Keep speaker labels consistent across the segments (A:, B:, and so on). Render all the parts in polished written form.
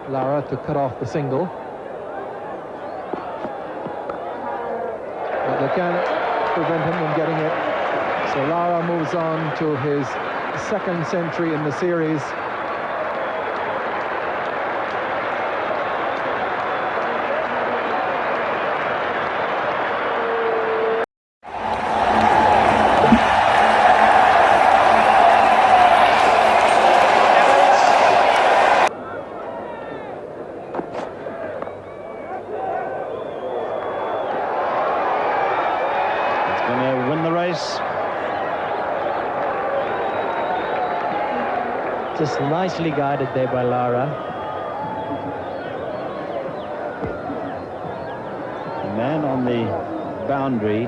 A: Lara to cut off the single. But they can't prevent him from getting it. So Lara moves on to his second century in the series.
B: Just nicely guided there by Lara.
C: The man on the boundary,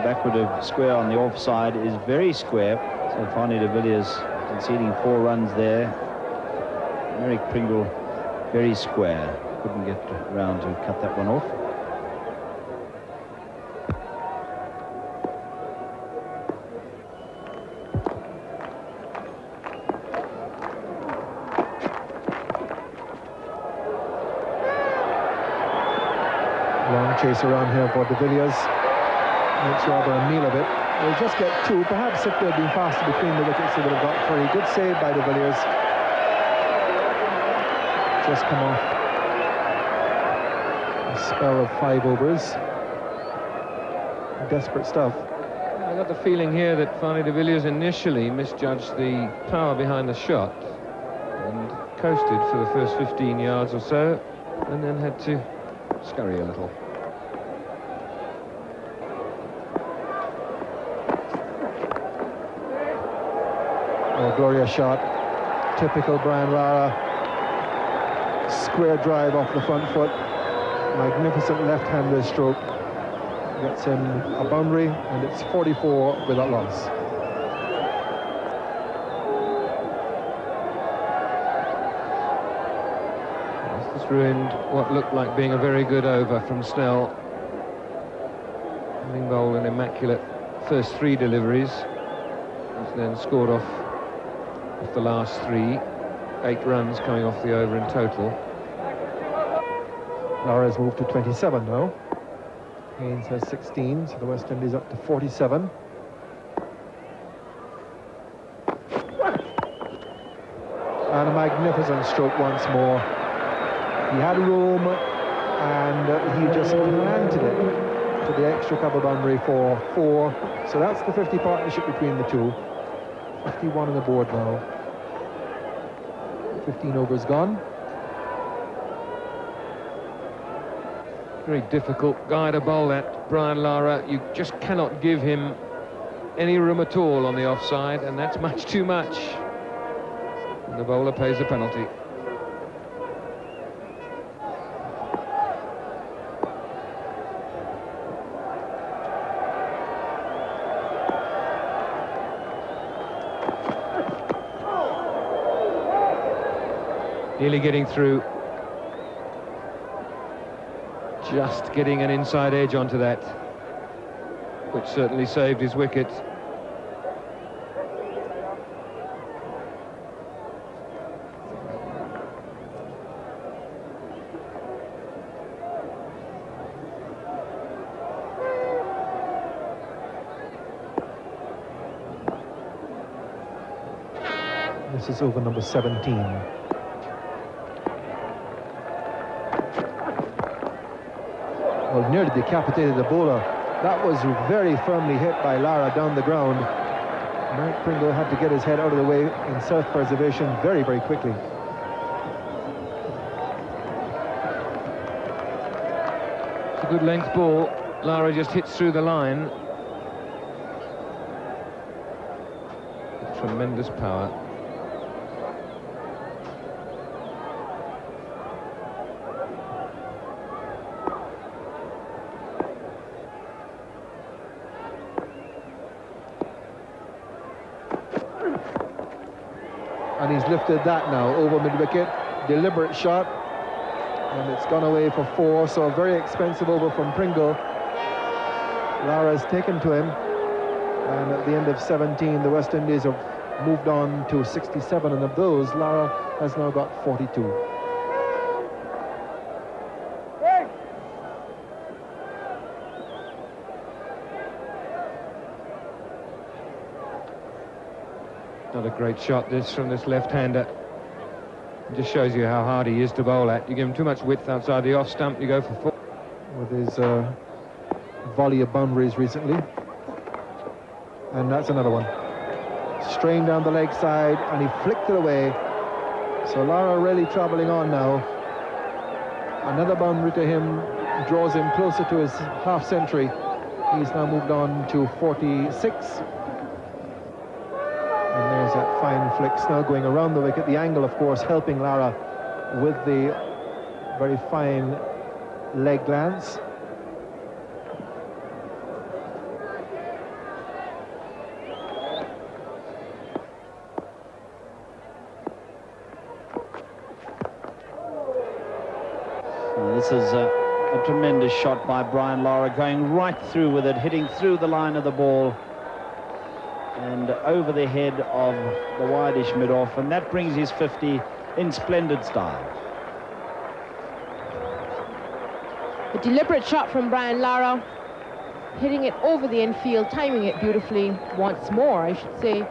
C: backward of square on the offside, is very square. So Fani de Villiers conceding 4 runs there. Eric Pringle very square. Couldn't get around to cut that one off.
A: Long chase around here for de Villiers. Makes rather a meal of it. They'll just get 2. Perhaps if they'd been faster between the wickets, they would have got 3. Good save by de Villiers. Just come off a spell of 5 overs. Desperate stuff.
D: I got the feeling here that Fani de Villiers initially misjudged the power behind the shot and coasted for the first 15 yards or so, and then had to scurry a little.
A: Oh, glorious shot. Typical Brian Lara. Square drive off the front foot. Magnificent left-handed stroke. Gets him a boundary, and it's 44 without loss.
D: This ruined what looked like being a very good over from Snell. Having bowled an immaculate first 3 deliveries, and then scored off the last 3. 8 runs coming off the over in total.
A: Lara's moved to 27 now. Haynes has 16, so the West Indies up to 47. And a magnificent stroke once more. He had room, and he just planted it to the extra cover boundary for 4. So that's the 50 partnership between the two. 51 on the board now. 15 overs gone.
D: Very difficult guy to bowl that, Brian Lara. You just cannot give him any room at all on the offside, and that's much too much. And the bowler pays the penalty. Nearly getting through. Just getting an inside edge onto that, which certainly saved his wicket.
A: This is over number 17. Well, nearly decapitated the bowler. That was very firmly hit by Lara down the ground. Mark Pringle had to get his head out of the way in self-preservation very, very quickly.
D: It's a good length ball. Lara just hits through the line. Tremendous power.
A: And he's lifted that now over mid-wicket. Deliberate shot, and it's gone away for 4. So a very expensive over from Pringle. Lara's taken to him, and at the end of 17, the West Indies have moved on to 67, and of those, Lara has now got 42.
D: Not a great shot, this, from this left-hander. It just shows you how hard he is to bowl at. You give him too much width outside the off stump, you go for 4.
A: With his volley of boundaries recently. And that's another one. Strained down the leg side, and he flicked it away. So Lara really travelling on now. Another boundary to him draws him closer to his half century. He's now moved on to 46. And there's that fine flick, now going around the wicket. The angle, of course, helping Lara with the very fine leg glance.
C: This is a tremendous shot by Brian Lara, going right through with it, hitting through the line of the ball and over the head of the wideish mid-off, and that brings his 50 in splendid style.
E: A deliberate shot from Brian Lara, hitting it over the infield, timing it beautifully once more, I should say,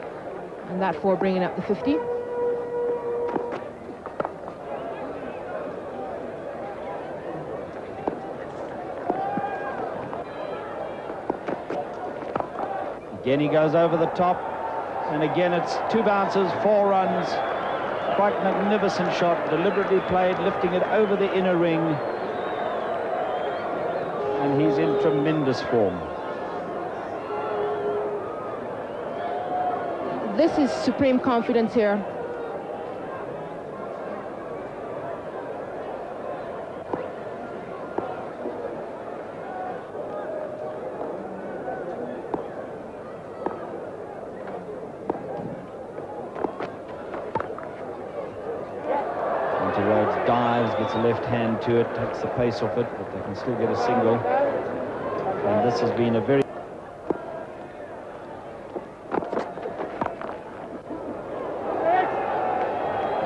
E: and that for bringing up the 50.
C: Again he goes over the top, and again it's 2 bounces, 4 runs. Quite magnificent shot, deliberately played, lifting it over the inner ring, and he's in tremendous form.
E: This is supreme confidence here.
C: Rhodes dives, gets a left hand to it, takes the pace off it, but they can still get a single. And this has been a very...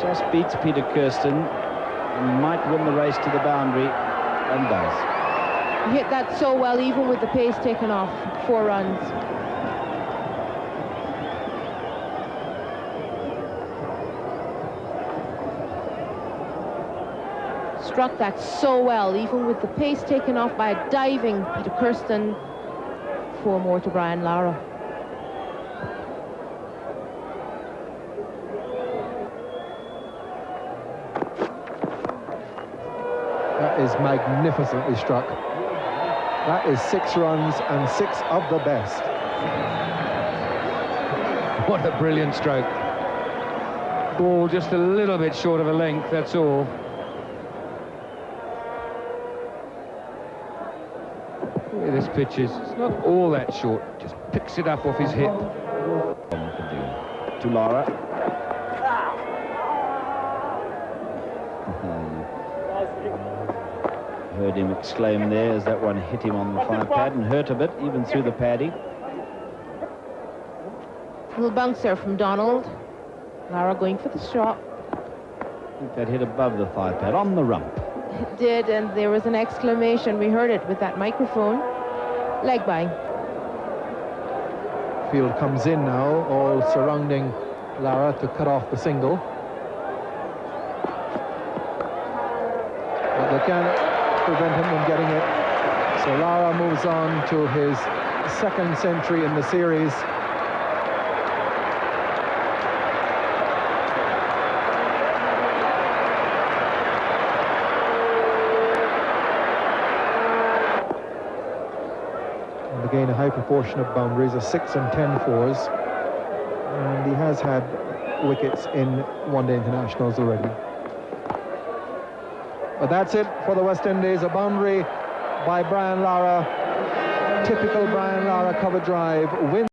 C: Just beats Peter Kirsten and might win the race to the boundary, and does.
E: He hit that so well, even with the pace taken off. 4 runs. Struck that so well, even with the pace taken off by a diving Peter Kirsten. 4 more to Brian Lara.
A: That is magnificently struck. That is 6 runs and 6 of the best.
D: What a brilliant stroke. Ball just a little bit short of a length, that's all. This pitch is, it's not all that short, just picks it up off his hip.
C: To Lara. Heard him exclaim there as that one hit him on the 5 pad and hurt a bit, even through the padding.
E: Little bouncer from Donald. Lara going for the shot.
C: I think that hit above the 5 pad, on the rump.
E: It did, and there was an exclamation. We heard it with that microphone. Leg by.
A: Field comes in now, all surrounding Lara to cut off the single. But they can't prevent him from getting it. So Lara moves on to his 2nd century in the series. Again, a high proportion of boundaries, a 6 and 10 fours, and he has had wickets in one-day internationals already. But that's it for the West Indies. A boundary by Brian Lara, typical Brian Lara cover drive, win.